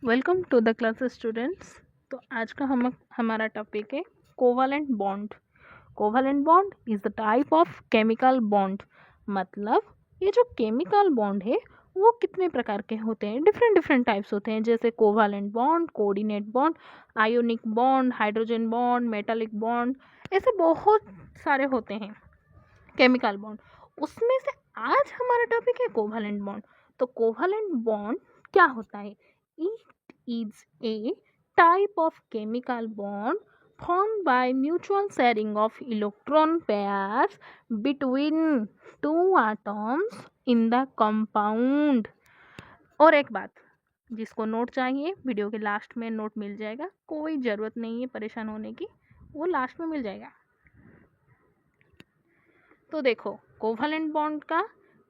Welcome to the class students. तो आज का हमारा टॉपिक है covalent bond. Covalent bond is the type of chemical bond. मतलब ये जो केमिकल बॉन्ड है वो कितने प्रकार के होते हैं, डिफरेंट डिफरेंट टाइप्स होते हैं, जैसे covalent bond, coordinate bond, ionic bond, hydrogen bond, metallic bond, ऐसे बहुत सारे होते हैं केमिकल बॉन्ड। उसमें से आज हमारा टॉपिक है कोवालेंट बॉन्ड। तो कोवालेंट बॉन्ड क्या होता है? It is a type of chemical bond formed by mutual sharing of electron pairs between two atoms in the compound। और एक बात, जिसको नोट चाहिए वीडियो के लास्ट में नोट मिल जाएगा, कोई ज़रूरत नहीं है परेशान होने की, वो लास्ट में मिल जाएगा। तो देखो, कोवलेंट बॉन्ड का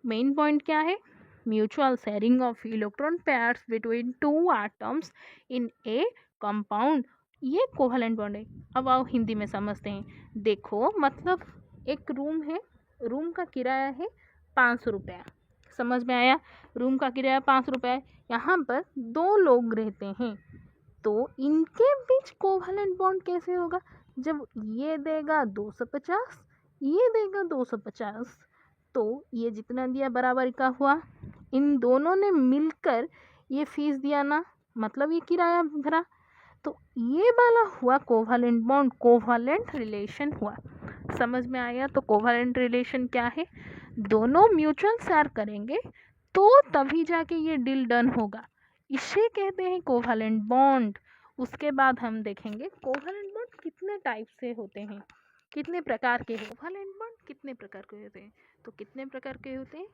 मेन पॉइंट क्या है? Mutual sharing of electron pairs between two atoms in A compound, ये कोवलेंट बॉन्ड है। अब आओ हिंदी में समझते हैं। देखो, मतलब एक रूम है, रूम का किराया है 500 रुपया। समझ में आया? रूम का किराया 500 रुपया है। यहाँ पर दो लोग रहते हैं, तो इनके बीच कोवलेंट बॉन्ड कैसे होगा? जब ये देगा 250, ये देगा 250, तो ये जितना दिया बराबर का हुआ। इन दोनों ने मिलकर ये फीस दिया ना, मतलब ये किराया भरा, तो ये वाला हुआ कोवलेंट बॉन्ड, कोवलेंट रिलेशन हुआ। समझ में आया? तो कोवलेंट रिलेशन क्या है? दोनों म्यूचुअल शेयर करेंगे तो तभी जाके ये डील डन होगा, इसे कहते हैं कोवलेंट बॉन्ड। उसके बाद हम देखेंगे कोवलेंट बॉन्ड कितने टाइप से होते हैं, कितने प्रकार के हैं। कोवलेंट बॉन्ड कितने प्रकार के होते हैं? तो कितने प्रकार के होते हैं?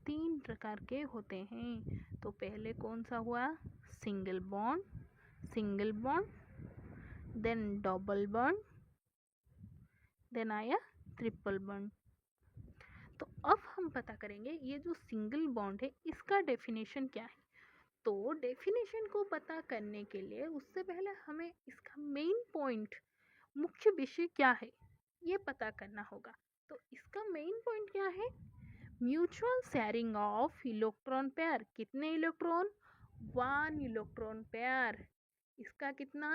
3 प्रकार के होते हैं। तो पहले कौन सा हुआ? Single bond, single bond, then double bond, then आया ट्रिपल बॉन्ड। तो अब हम पता करेंगे ये जो सिंगल बॉन्ड है इसका डेफिनेशन क्या है। तो डेफिनेशन को पता करने के लिए उससे पहले हमें इसका मेन पॉइंट, मुख्य विषय क्या है, ये पता करना होगा। तो इसका मेन पॉइंट क्या है? Mutual sharing of electron pair. कितने इलेक्ट्रॉन? 1 electron pair. इसका कितना?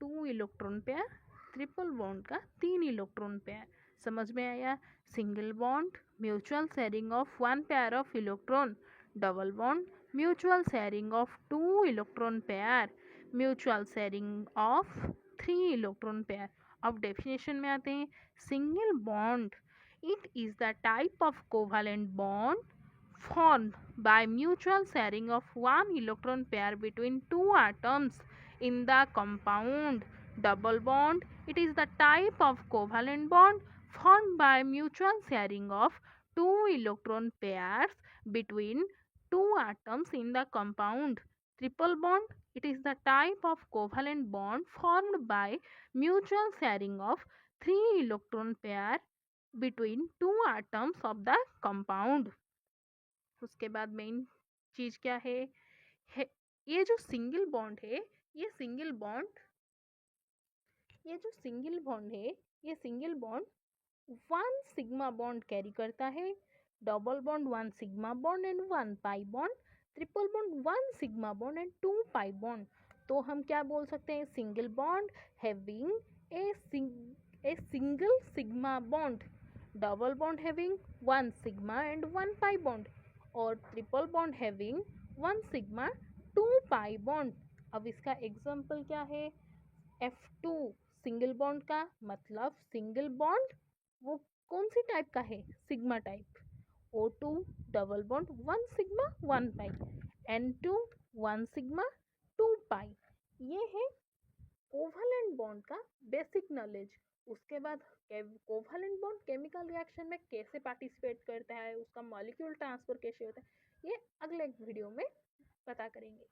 2 इलेक्ट्रॉन पेयर। ट्रिपल बॉन्ड का 3 इलेक्ट्रॉन पेयर। समझ में आया? Single bond, mutual sharing of 1 pair of electron. Double bond, mutual sharing of 2 electron pair. Mutual sharing of 3 electron pair. अब definition में आते हैं। Single bond, it is the type of covalent bond formed by mutual sharing of one electron pair between two atoms in the compound. Double bond, it is the type of covalent bond formed by mutual sharing of two electron pairs between two atoms in the compound. Triple bond, it is the type of covalent bond formed by mutual sharing of three electron pair between two items of the compound. उसके बाद main चीज क्या है, ये जो single bond है, ये single bond, ये जो सिंगल बॉन्ड है, ये single bond 1 sigma bond carry करता है। Double bond 1 sigma bond and 1 pi bond. Triple bond 1 sigma bond and 2 pi bond. तो हम क्या बोल सकते हैं? Single bond having a single sigma bond, double bond having 1 sigma and 1 pi bond, और triple bond having 1 sigma 2 pi bond. अब इसका example क्या है? F2 सिंगल बॉन्ड का मतलब सिंगल बॉन्ड वो कौन सी टाइप का है? Sigma type. O2 double bond 1 sigma 1 पाई। N2 1 सिग्मा 2 पाई। ये है कोवलेंट बॉन्ड का बेसिक नॉलेज। उसके बाद कोवलेंट बॉन्ड केमिकल रिएक्शन में कैसे पार्टिसिपेट करता है, उसका मॉलिक्यूल ट्रांसफर कैसे होता है, ये अगले वीडियो में पता करेंगे।